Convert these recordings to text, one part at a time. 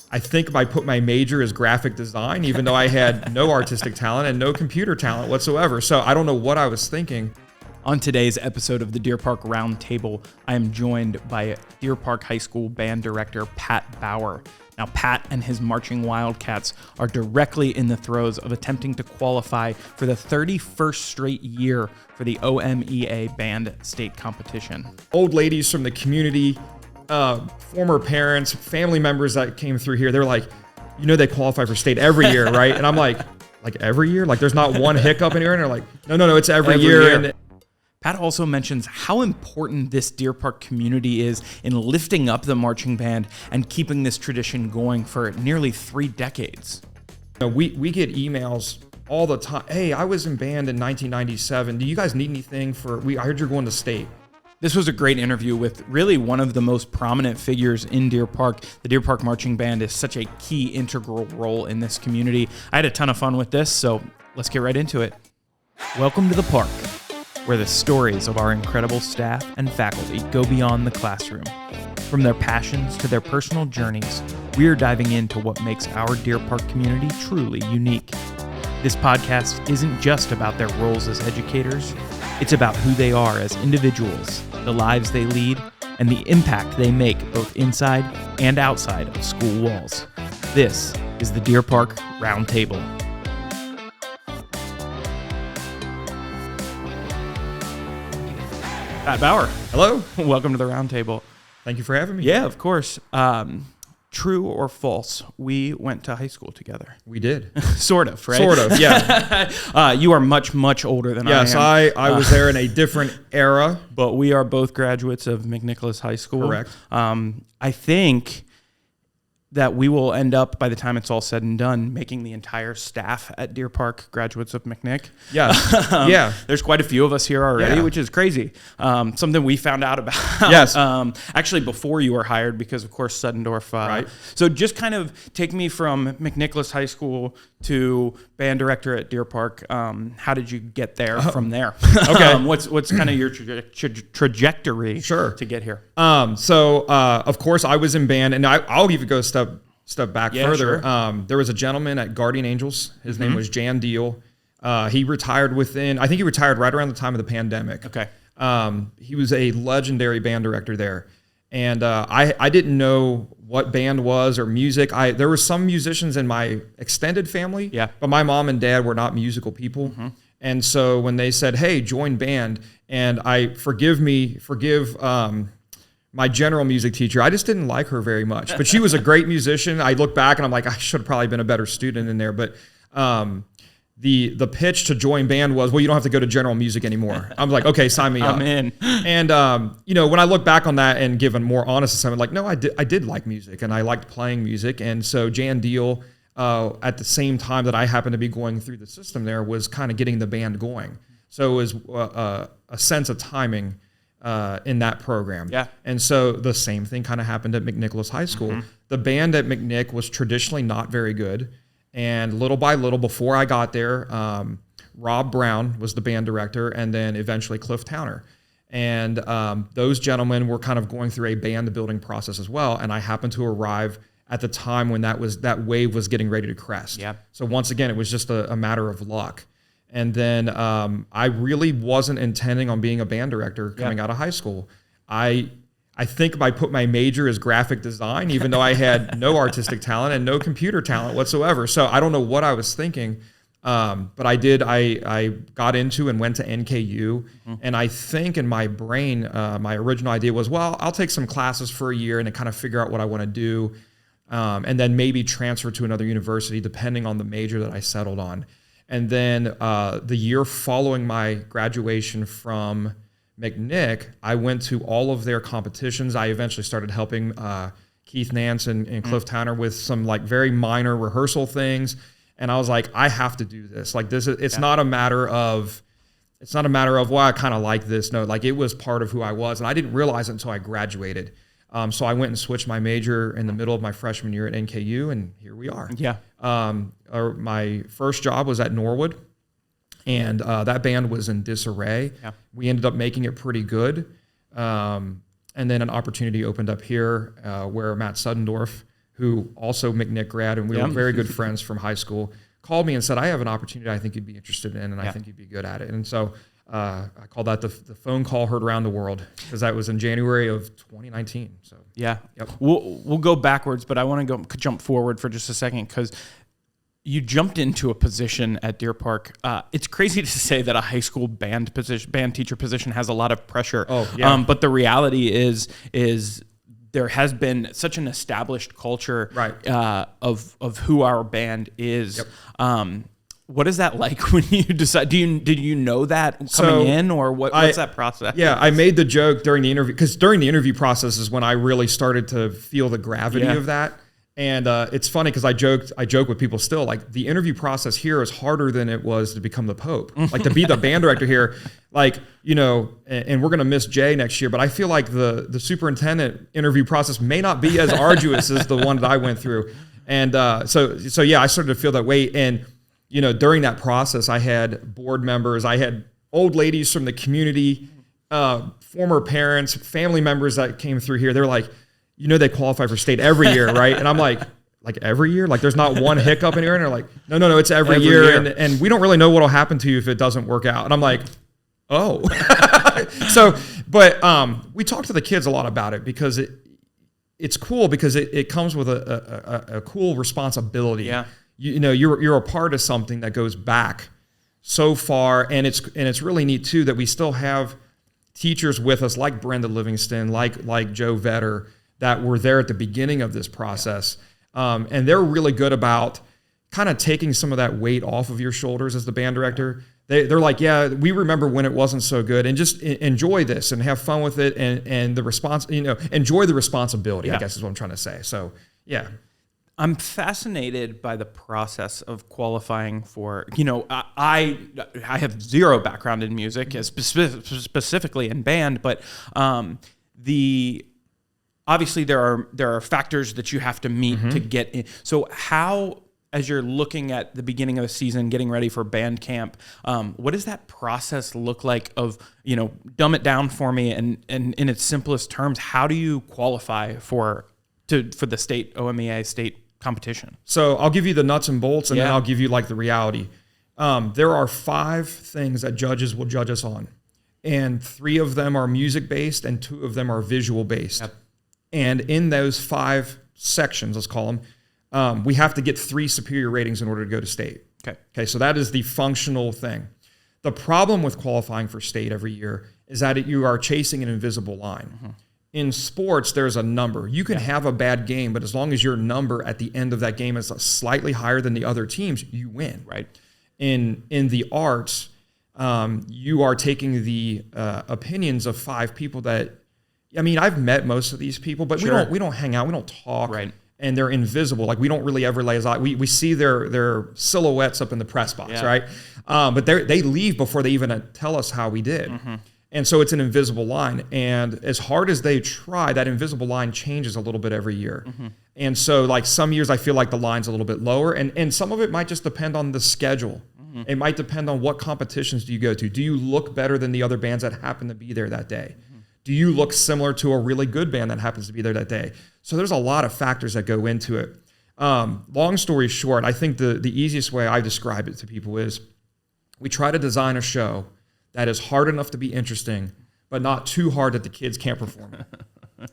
I think I put my major as graphic design, even though I had no artistic talent and no computer talent whatsoever. So I don't know what I was thinking. On today's episode of the Deer Park Roundtable, I am joined by Deer Park High School band director Pat Bauer. Now, Pat and his marching Wildcats are directly in the throes of attempting to qualify for the 31st straight year for the OMEA Band State competition. Old ladies from the community, former parents, family members that came through here, they're like, you know, they qualify for state every year, right? And I'm like every year? Like there's not one hiccup anywhere? And they're like, no, it's every year. And Pat also mentions how important this Deer Park community is in lifting up the marching band and keeping this tradition going for nearly 3 decades. You know, we get emails all the time. Hey, I was in band in 1997. Do you guys need anything I heard you're going to state. This was a great interview with really one of the most prominent figures in Deer Park. The Deer Park Marching Band is such a key integral role in this community. I had a ton of fun with this, so let's get right into it. Welcome to the park, where the stories of our incredible staff and faculty go beyond the classroom. From their passions to their personal journeys, we are diving into what makes our Deer Park community truly unique. This podcast isn't just about their roles as educators, it's about who they are as individuals, the lives they lead, and the impact they make both inside and outside of school walls. This is the Deer Park Roundtable. Pat Bauer. Hello. Welcome to the Roundtable. Thank you for having me. Yeah, of course. True or false, we went to high school together. We did. Sort of, right? Sort of, yeah. You are much, much older than yes, I am. I was there in a different era. But we are both graduates of McNicholas High School. Correct. I think that we will end up, by the time it's all said and done, making the entire staff at Deer Park graduates of McNick. Yeah. Yeah. There's quite a few of us here already, Yeah. which is crazy. Something we found out about. Yes. Actually, before you were hired, because, of course, Suddendorf. Right. So just kind of take me from McNicholas High School to band director at Deer Park. How did you get there from there? Okay. What's kind of your trajectory Sure. to get here? Of course, I was in band, and I'll even go a step back further. Sure. There was a gentleman at Guardian Angels. His name was Jan Deal. He retired I think he retired right around the time of the pandemic. Okay. He was a legendary band director there. And I didn't know what band was or music. There were some musicians in my extended family, Yeah. but my mom and dad were not musical people. Mm-hmm. And so when they said, hey, join band, and forgive my general music teacher, I just didn't like her very much, but she was a great musician. I look back and I'm like, I should have probably been a better student in there. But the pitch to join band was, well, you don't have to go to general music anymore. I'm like, okay, sign me up. I'm in. And when I look back on that and give a more honest assessment, like, no, I did like music and I liked playing music. And so Jan Deal, at the same time that I happened to be going through the system there, was kind of getting the band going. So it was a sense of timing in that program. Yeah. And so the same thing kind of happened at McNicholas High School. Mm-hmm. The band at McNick was traditionally not very good. And little by little, before I got there, Rob Brown was the band director, and then eventually Cliff Towner. And those gentlemen were kind of going through a band building process as well. And I happened to arrive at the time when that wave was getting ready to crest. Yeah. So once again, it was just a matter of luck. And then I really wasn't intending on being a band director coming out of high school. I think I put my major as graphic design, even though I had no artistic talent and no computer talent whatsoever. So I don't know what I was thinking, but I did. I got into and went to NKU, and I think in my brain, my original idea was, well, I'll take some classes for a year and then kind of figure out what I want to do, and then maybe transfer to another university depending on the major that I settled on. And then the year following my graduation from McNick, I went to all of their competitions. I eventually started helping Keith Nance and Cliff Towner with some like very minor rehearsal things. And I was like, I have to do this. Like this, it's not a matter of, well, I kind of like this. No, like it was part of who I was. And I didn't realize it until I graduated. So I went and switched my major in the middle of my freshman year at NKU, and here we are. Yeah. My first job was at Norwood, and that band was in disarray. Yeah. We ended up making it pretty good. And And then an opportunity opened up here where Matt Suddendorf, who also McNick grad, and we were very good friends from high school, called me and said, I have an opportunity I think you'd be interested in, and I think you'd be good at it. And so I call that the phone call heard around the world, because that was in January of 2019. So we'll go backwards, but I want to jump forward for just a second, because you jumped into a position at Deer Park. It's crazy to say that a high school band teacher position has a lot of pressure. But the reality is there has been such an established culture of who our band is. What is that like when you decide? Did you know that coming in, or what's that process? Yeah, I made the joke during the interview, because during the interview process is when I really started to feel the gravity of that. And it's funny because I joke with people still, like, the interview process here is harder than it was to become the Pope. Like, to be the band director here, like, you know, and we're going to miss Jay next year, but I feel like the superintendent interview process may not be as arduous as the one that I went through. And so yeah, I started to feel that way. And, you know, during that process, I had board members, I had old ladies from the community, former parents, family members that came through here. They're like, you know, they qualify for state every year, right? And I'm like every year? Like, there's not one hiccup anywhere? And they're like, no, it's every year. And we don't really know what'll happen to you if it doesn't work out. And I'm like, oh. But we talk to the kids a lot about it, because it's cool, because it comes with a cool responsibility. Yeah. You know, you're a part of something that goes back so far, and it's really neat too that we still have teachers with us like Brenda Livingston, like Joe Vetter, that were there at the beginning of this process. And they're really good about kind of taking some of that weight off of your shoulders as the band director. They're like, yeah, we remember when it wasn't so good, and just enjoy this and have fun with it, and the response, you know, enjoy the responsibility, I guess is what I'm trying to say. So, yeah. I'm fascinated by the process of qualifying for, you know, I have zero background in music, specifically in band, but obviously there are factors that you have to meet to get in. So how, as you're looking at the beginning of the season, getting ready for band camp, what does that process look like? Of, you know, dumb it down for me, and in its simplest terms, how do you qualify for the state OMEA state competition? So I'll give you the nuts and bolts, and then I'll give you like the reality. There are 5 things that judges will judge us on, and 3 of them are music based and 2 of them are visual based. Yep. And in those 5 sections, let's call them, we have to get 3 superior ratings in order to go to state. Okay. So that is the functional thing. The problem with qualifying for state every year is that you are chasing an invisible line. In sports, there's a number. You can have a bad game, but as long as your number at the end of that game is slightly higher than the other teams, you win. Right. In the arts, you are taking the opinions of 5 people that, I mean, I've met most of these people, but we don't hang out, we don't talk, right? And they're invisible. Like, we don't really ever lay eyes. We see their silhouettes up in the press box, right? But they leave before they even tell us how we did. And so it's an invisible line. And as hard as they try, that invisible line changes a little bit every year. And so, like, some years I feel like the line's a little bit lower, and some of it might just depend on the schedule. It might depend on what competitions do you go to. Do you look better than the other bands that happen to be there that day? Do you look similar to a really good band that happens to be there that day? So there's a lot of factors that go into it. Long story short, I think the easiest way I describe it to people is we try to design a show that is hard enough to be interesting, but not too hard that the kids can't perform it.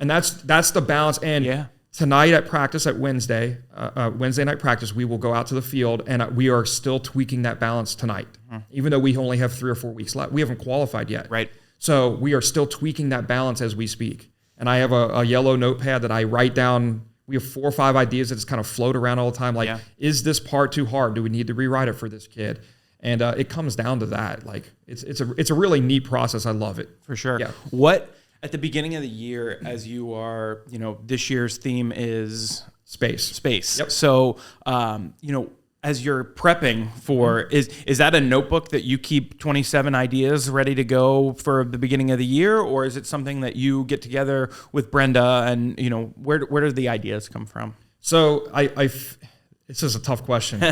And that's the balance. And tonight at practice at Wednesday night practice, we will go out to the field, and we are still tweaking that balance tonight, even though we only have 3 or 4 weeks left. We haven't qualified yet. Right. So we are still tweaking that balance as we speak. And I have a yellow notepad that I write down. We have 4 or 5 ideas that just kind of float around all the time. Like, is this part too hard? Do we need to rewrite it for this kid? And it comes down to that. Like, it's a really neat process. I love it. For sure. Yeah. What, at the beginning of the year, as you are, you know, this year's theme is space. Yep. So, you know, as you're prepping for, is that a notebook that you keep 27 ideas ready to go for the beginning of the year, or is it something that you get together with Brenda, and, you know, where do the ideas come from? So it's just a tough question.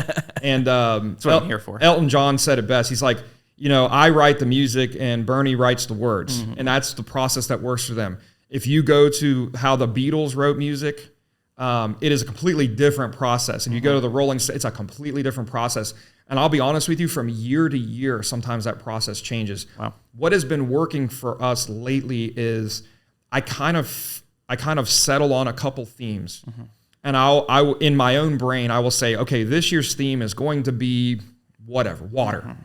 And that's what I'm here for. Elton John said it best. He's like, you know, I write the music and Bernie writes the words, and that's the process that works for them. If you go to how the Beatles wrote music, it is a completely different process. If you go to the Rolling Stones, it's a completely different process. And I'll be honest with you, from year to year, sometimes that process changes. Wow. What has been working for us lately is I kind of settle on a couple themes. And I in my own brain, I will say, okay, this year's theme is going to be whatever, water.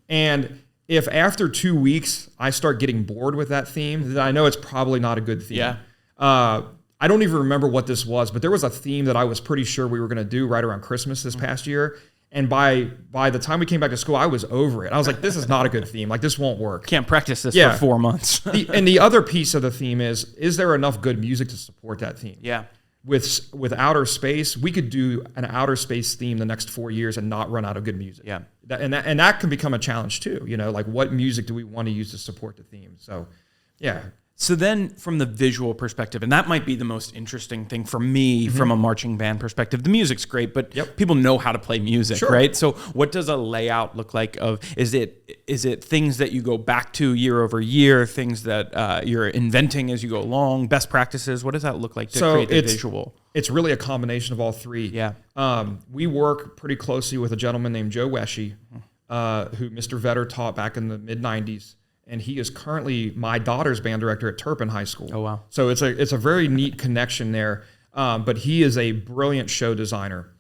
And if after 2 weeks I start getting bored with that theme, then I know it's probably not a good theme. Yeah. I don't even remember what this was, but there was a theme that I was pretty sure we were going to do right around Christmas this past year. And by the time we came back to school, I was over it. I was like, this is not a good theme. Like, this won't work. Can't practice this for 4 months. And the other piece of the theme is there enough good music to support that theme? Yeah. With outer space, we could do an outer space theme the next 4 years and not run out of good music. Yeah. And that can become a challenge too. Like, what music do we want to use to support the theme? So, yeah. So then from the visual perspective, and that might be the most interesting thing for me from a marching band perspective, the music's great, but people know how to play music, right? So what does a layout look like? Is it things that you go back to year over year, things that you're inventing as you go along, best practices? What does that look like to create the visual? It's really a combination of all three. Yeah. We work pretty closely with a gentleman named Joe Weshy, who Mr. Vetter taught back in the mid-90s. And he is currently my daughter's band director at Turpin High School. Oh, wow. So it's a very neat connection there. But he is a brilliant show designer.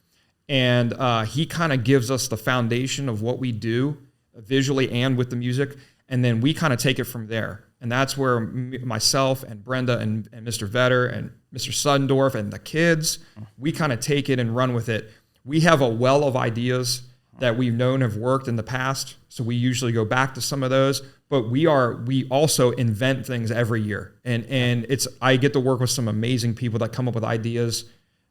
And he kind of gives us the foundation of what we do visually and with the music. And then we kind of take it from there. And that's where myself and Brenda and Mr. Vetter and Mr. Suddendorf and the kids, we kind of take it and run with it. We have a well of ideas that we've known have worked in the past. So we usually go back to some of those. But we also invent things every year. And I get to work with some amazing people that come up with ideas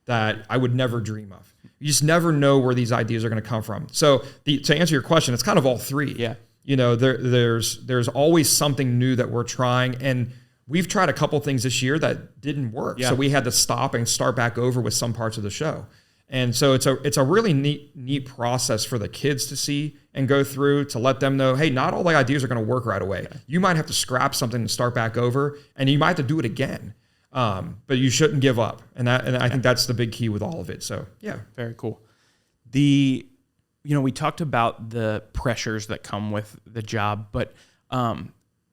that I would never dream of. You just never know where these ideas are going to come from. So to answer your question, it's kind of all three. Yeah. There's always something new that we're trying. And we've tried a couple things this year that didn't work. Yeah. So we had to stop and start back over with some parts of the show. And so it's a really neat process for the kids to see and go through, to let them know, hey, not all the ideas are going to work right away. Okay. You might have to scrap something and start back over, and you might have to do it again. But you shouldn't give up. And I think that's the big key with all of it. So, yeah. Very cool. We talked about the pressures that come with the job, but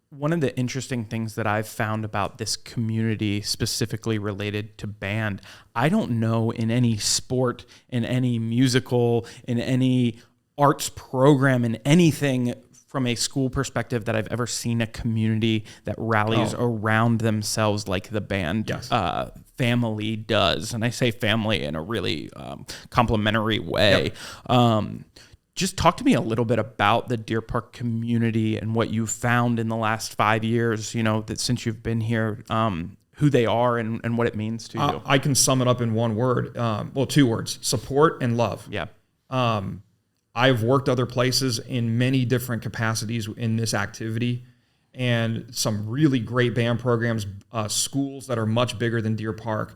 one of the interesting things that I've found about this community specifically related to band, I don't know in any sport, in any musical, in any arts program, in anything from a school perspective that I've ever seen a community that rallies around themselves like the band family does. And I say family in a really complimentary way. Yep. Just talk to me a little bit about the Deer Park community and what you've found in the last 5 years, that since you've been here, who they are and what it means to you. I can sum it up in one word. 2 words: support and love. Yeah. I've worked other places in many different capacities in this activity, and some really great band programs, schools that are much bigger than Deer Park.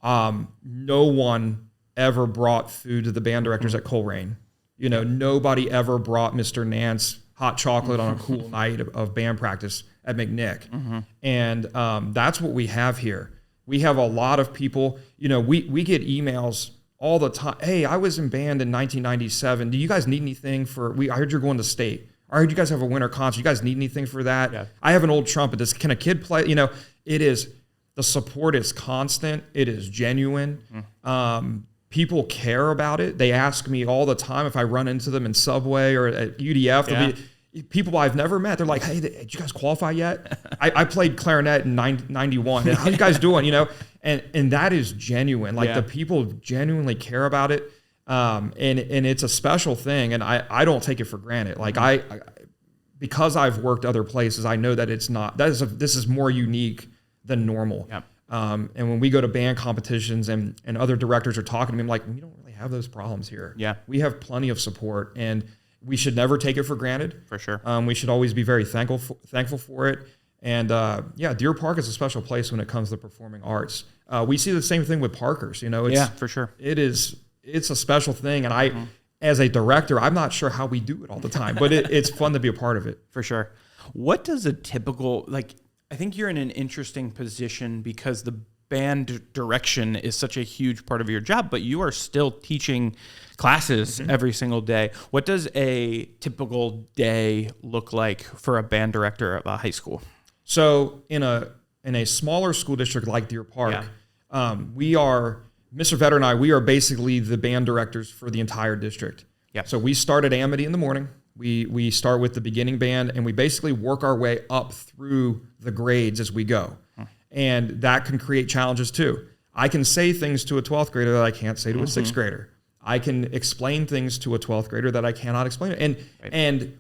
No one ever brought food to the band directors at Coleraine. Nobody ever brought Mr. Nance hot chocolate on a cool night of band practice at McNick. And that's what we have here. We have a lot of people, we get emails all the time. Hey, I was in band in 1997. Do you guys need anything I heard you're going to state. I heard you guys have a winter concert. You guys need anything for that? Yeah. I have an old trumpet. Can a kid play? The support is constant. It is genuine. People care about it. They ask me all the time if I run into them in Subway or at UDF. There'll be people I've never met. They're like, hey, did you guys qualify yet? I played clarinet in 91. How you guys doing? And that is genuine. The people genuinely care about it. And it's a special thing. And I don't take it for granted. Because I've worked other places, I know that this is more unique than normal. Yeah. And when we go to band competitions and other directors are talking to me, I'm like, we don't really have those problems here. Yeah. We have plenty of support, and we should never take it for granted. For sure. We should always be very thankful for it. And Deer Park is a special place when it comes to performing arts. We see the same thing with Parkers. For sure. It's a special thing. And as a director, I'm not sure how we do it all the time, but it's fun to be a part of it. For sure. What does a typical, I think you're in an interesting position because the band direction is such a huge part of your job, but you are still teaching classes every single day. What does a typical day look like for a band director at a high school? So in a smaller school district like Deer Park, we are, Mr. Vetter and I, we are basically the band directors for the entire district. Yeah. So we start at Amity in the morning. We start with the beginning band, and we basically work our way up through the grades as we go. And that can create challenges too. I can say things to a 12th grader that I can't say to a 6th grader. I can explain things to a 12th grader that I cannot explain. And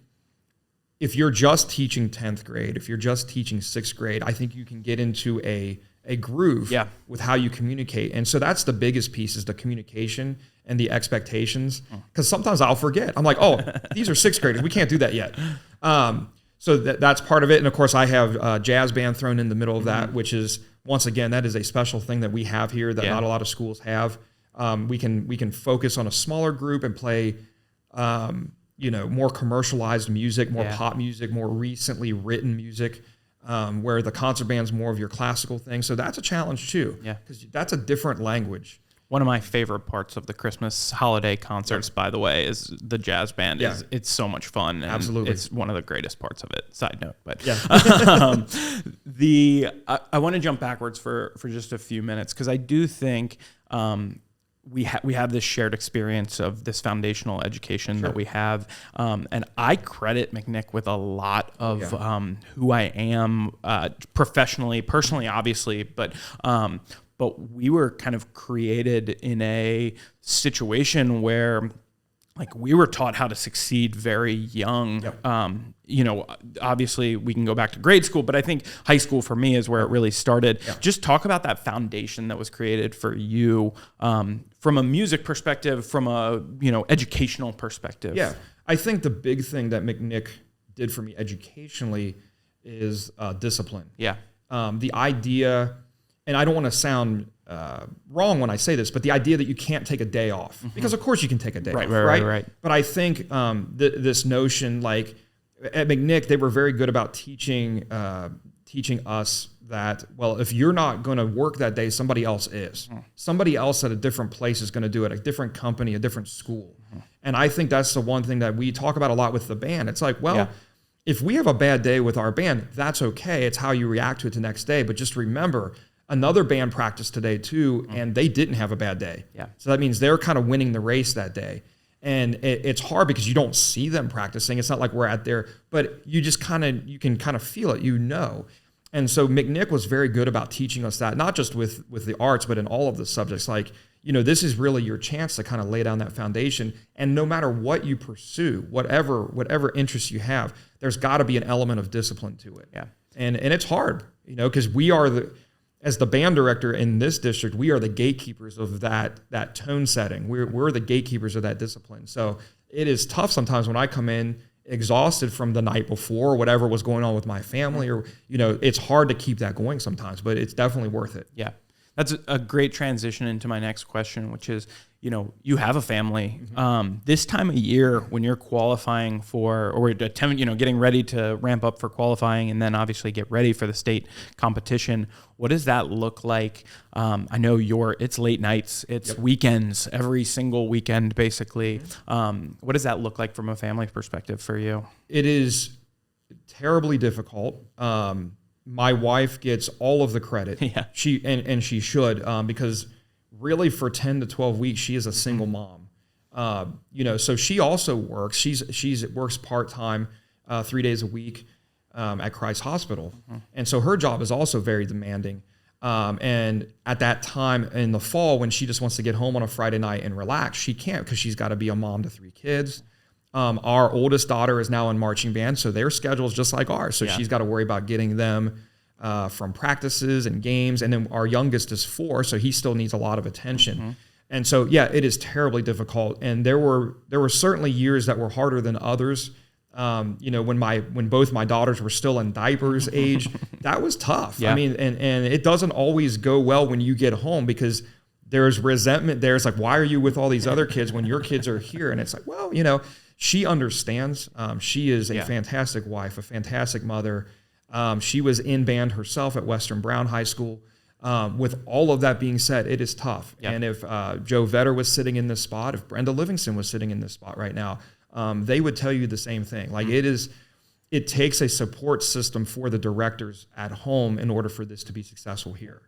if you're just teaching 10th grade, if you're just teaching 6th grade, I think you can get into a groove with how you communicate. And so that's the biggest piece, is the communication and the expectations. Because sometimes I'll forget. I'm like, oh, these are 6th graders. We can't do that yet. So that's part of it. And of course, I have jazz band thrown in the middle of that, which is, once again, that is a special thing that we have here that not a lot of schools have. We can focus on a smaller group and play, more commercialized music, more pop music, more recently written music, where the concert band's more of your classical thing. So that's a challenge too, because that's a different language. One of my favorite parts of the Christmas holiday concerts, by the way, is the jazz band. It's so much fun. And absolutely. It's one of the greatest parts of it. Side note. But I want to jump backwards for just a few minutes, because I do think we have this shared experience of this foundational education that we have. And I credit McNick with a lot of who I am professionally, personally, obviously, but we were kind of created in a situation where, like, we were taught how to succeed very young. Obviously we can go back to grade school, but I think high school for me is where it really started. Just talk about that foundation that was created for you, from a music perspective, from a, educational perspective. Yeah. I think the big thing that McNick did for me educationally is discipline. The idea, and I don't want to sound wrong when I say this, but the idea that you can't take a day off, because of course you can take a day off, right? But I think this notion, like at McNick, they were very good about teaching us that, well, if you're not going to work that day, somebody else is. Somebody else at a different place is going to do it, a different company, a different school. And I think that's the one thing that we talk about a lot with the band. It's like, well, if we have a bad day with our band, that's okay. It's how you react to it the next day. But just remember, another band practiced today too, and they didn't have a bad day. So that means they're kind of winning the race that day. And it's hard because you don't see them practicing. It's not like we're out there, but you just you can kind of feel it, And so McNick was very good about teaching us that, not just with the arts, but in all of the subjects. Like, this is really your chance to kind of lay down that foundation. And no matter what you pursue, whatever interests you have, there's got to be an element of discipline to it. And it's hard, because we are as the band director in this district, we are the gatekeepers of that tone setting. We're the gatekeepers of that discipline. So it is tough sometimes when I come in exhausted from the night before, or whatever was going on with my family, or, it's hard to keep that going sometimes, but it's definitely worth it. That's a great transition into my next question, which is, you have a family. This time of year when you're qualifying for, or getting ready to ramp up for qualifying and then obviously get ready for the state competition, what does that look like? I know it's late nights, it's weekends, every single weekend, basically. What does that look like from a family perspective for you? It is terribly difficult. My wife gets all of the credit. She should, because really for 10 to 12 weeks, she is a single mom. So she also works. She works part-time, 3 days a week, at Christ Hospital. And so her job is also very demanding. And at that time in the fall, when she just wants to get home on a Friday night and relax, she can't, because she's got to be a mom to 3 kids. Our oldest daughter is now in marching band, so their schedule is just like ours. So she's got to worry about getting them from practices and games. And then our youngest is 4, so he still needs a lot of attention. And so, it is terribly difficult. And there were certainly years that were harder than others. When both my daughters were still in diapers age, that was tough. I mean, and it doesn't always go well when you get home, because there's resentment there. It's like, why are you with all these other kids when your kids are here? And it's like, well, she understands. She is a fantastic wife, a fantastic mother. She was in band herself at Western Brown High School. With all of that being said, it is tough. Yep. And if Joe Vetter was sitting in this spot, if Brenda Livingston was sitting in this spot right now, they would tell you the same thing. Like it takes a support system for the directors at home in order for this to be successful here.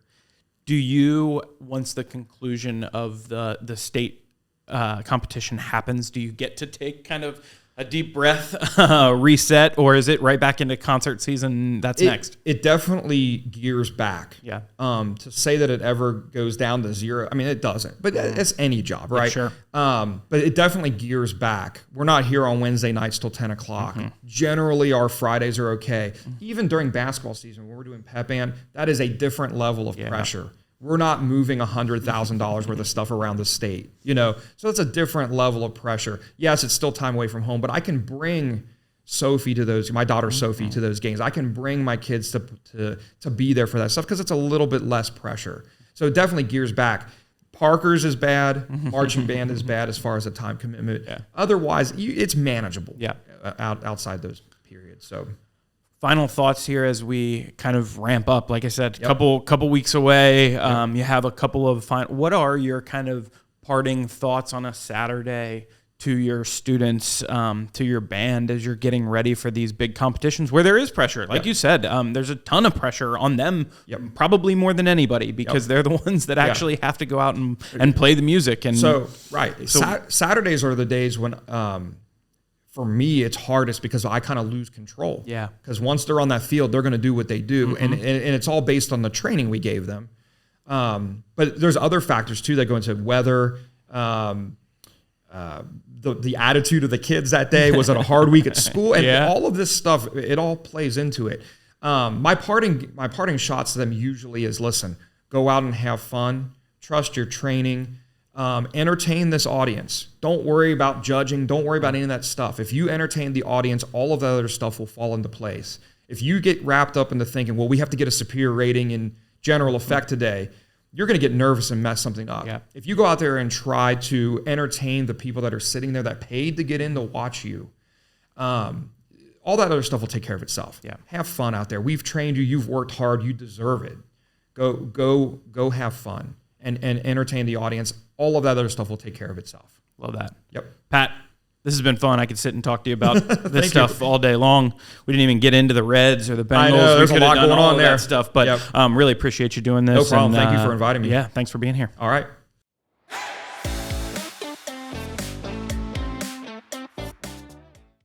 Do you, once the conclusion of the state competition happens, do you get to take kind of a deep breath, reset, or is it right back into concert season? That's next. It definitely gears back. Yeah. To say that it ever goes down to zero, I mean, it doesn't. But it's any job, right? Sure. But it definitely gears back. We're not here on Wednesday nights till 10 o'clock. Generally, our Fridays are okay. Even during basketball season, when we're doing pep band, that is a different level of pressure. We're not moving $100,000 worth of stuff around the state, so it's a different level of pressure. Yes, it's still time away from home, but I can bring Sophie to my daughter Sophie to those games. I can bring my kids to be there for that stuff because it's a little bit less pressure. So it definitely gears back. Parker's is bad. Marching band is bad as far as a time commitment. Yeah. Otherwise, it's manageable. Yeah. Outside those periods. So. Final thoughts here as we kind of ramp up. Like I said, couple weeks away. You have a couple of what are your kind of parting thoughts on a Saturday to your students, to your band as you're getting ready for these big competitions where there is pressure? Like you said, there's a ton of pressure on them, probably more than anybody, because they're the ones that actually have to go out and play the music. And so Saturdays are the days when for me, it's hardest because I kind of lose control. Yeah. Because once they're on that field, they're going to do what they do. And it's all based on the training we gave them. But there's other factors, too, that go into weather, the attitude of the kids that day. Was it a hard week at school? And all of this stuff, it all plays into it. My parting shots to them usually is, listen, go out and have fun. Trust your training. Entertain this audience. Don't worry about judging. Don't worry about any of that stuff. If you entertain the audience, all of the other stuff will fall into place. If you get wrapped up into thinking, well, we have to get a superior rating in general effect today, you're going to get nervous and mess something up. Yeah. If you go out there and try to entertain the people that are sitting there that paid to get in to watch you, all that other stuff will take care of itself. Yeah. Have fun out there. We've trained you. You've worked hard. You deserve it. Go have fun and entertain the audience. All of that other stuff will take care of itself. Love that. Yep. Pat, this has been fun. I could sit and talk to you about this stuff all day long. We didn't even get into the Reds or the Bengals. I know, there's a lot going on there. That stuff, but really appreciate you doing this. No problem. Thank you for inviting me. Yeah, thanks for being here. All right.